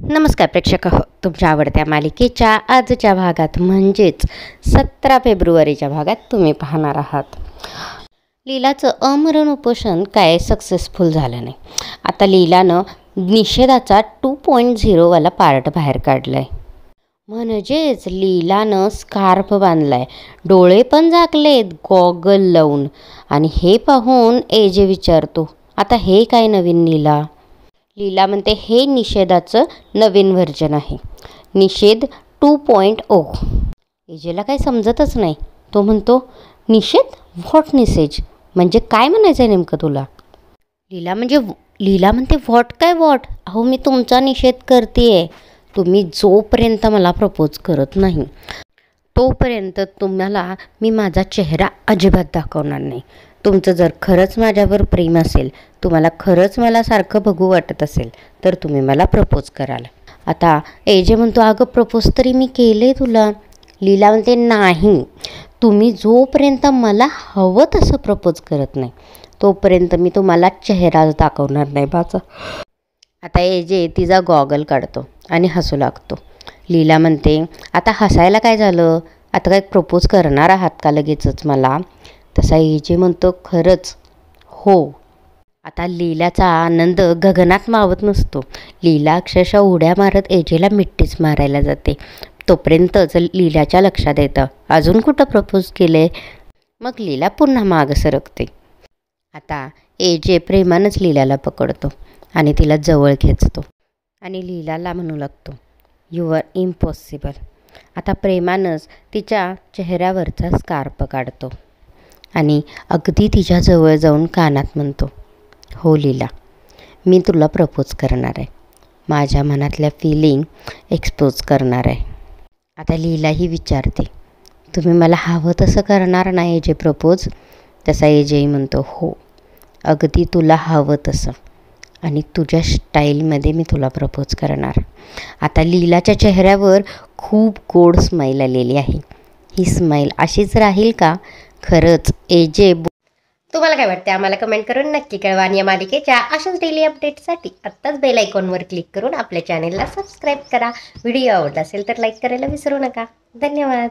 नमस्कार प्रेक्षक हो, तुमच्या आवडत्या मालिकेच्या आजच्या भागात म्हणजेच 17 फेब्रुवारीच्या भागात तुम्ही पाहणार आहात. लीलाचं अमरण उपोषण काय सक्सेसफुल झालं नाही. आता लीलानं निषेधाचा 2.0 वाला पार्ट बाहेर काढलाय. म्हणजेच लीलानं स्कार्फ बांधलाय, डोळे पण झाकलेत गॉगल लावून. आणि हे पाहून एजे विचारतो, आता हे काय नवीन लीला? लीला म्हणते हे निषेधाचं नवीन व्हर्जन आहे, निषेध 2.0. एजेला काही समजतच नाही. तो म्हणतो निषेध? व्हॉट निषेध? म्हणजे काय म्हणायचं आहे नेमकं तुला? लीला म्हणते व्हॉट काय व्हॉट? अहो मी तुमचा निषेध करते. तुम्ही जोपर्यंत मला प्रपोज करत नाही तोपर्यंत तुम्हाला मी माझा चेहरा अजिबात दाखवणार नाही. तुमचं जर खरंच माझ्यावर प्रेम असेल, तुम्हाला खरंच मला सारखं बघू वाटत असेल तर तुम्ही मला प्रपोज कराल. आता एजे म्हणतो अगं प्रपोज तरी मी केले तुला. लीला म्हणते नाही, तुम्ही जोपर्यंत मला हवं तसं प्रपोज करत नाही तोपर्यंत मी तुम्हाला चेहराच दाखवणार नाही माझा. आता एजे तिचा गॉगल काढतो आणि हसू लागतो. लीला म्हणते आता हसायला काय झालं? आता काय प्रपोज करणार आहात का लगेचच मला? तसा एजे म्हणतो खरंच हो. आता लीलाचा आनंद गगनात मावत नसतो. लीला अक्षरशः उड्या मारत एजेला मिठीच मारायला जाते. तोपर्यंतच लीलाच्या लक्षात येतं अजून कुठं प्रपोज केले. मग लीला पुन्हा मागं सरकते. आता एजे प्रेमानंच लीलाला पकडतो आणि तिला जवळ खेचतो आणि लीलाला म्हणू लागतो यू आर इम्पॉसिबल. आता प्रेमानंच तिच्या चेहऱ्यावरचा स्कार्फ काढतो आणि अगदी तिच्या जवळ जाऊन कानात म्हणतो हो लीला, मी तुला प्रपोज करणार आहे. माझ्या मनातल्या फिलिंग एक्सपोज करणार आहे. आता लीलाही विचारते तुम्ही मला हवं तसं करणार ना एजे प्रपोज? तसा एजेही म्हणतो हो, अगदी तुला हवं तसं आणि तुझ्या स्टाईलमध्ये मी तुला प्रपोज करणार. आता लीलाच्या चेहऱ्यावर खूप गोड स्माईल आलेली आहे. ही स्माईल अशीच राहील का? खरंच एजे तुम्हाला काय वाटते आम्हाला कमेंट करून नक्की कळवा. आणि या मालिकेच्या अशाच डेली अपडेटसाठी आत्ताच बेल आयकॉनवर क्लिक करून आपल्या चॅनेलला सबस्क्राईब करा. व्हिडिओ आवडला असेल तर लाईक करायला विसरू नका. धन्यवाद.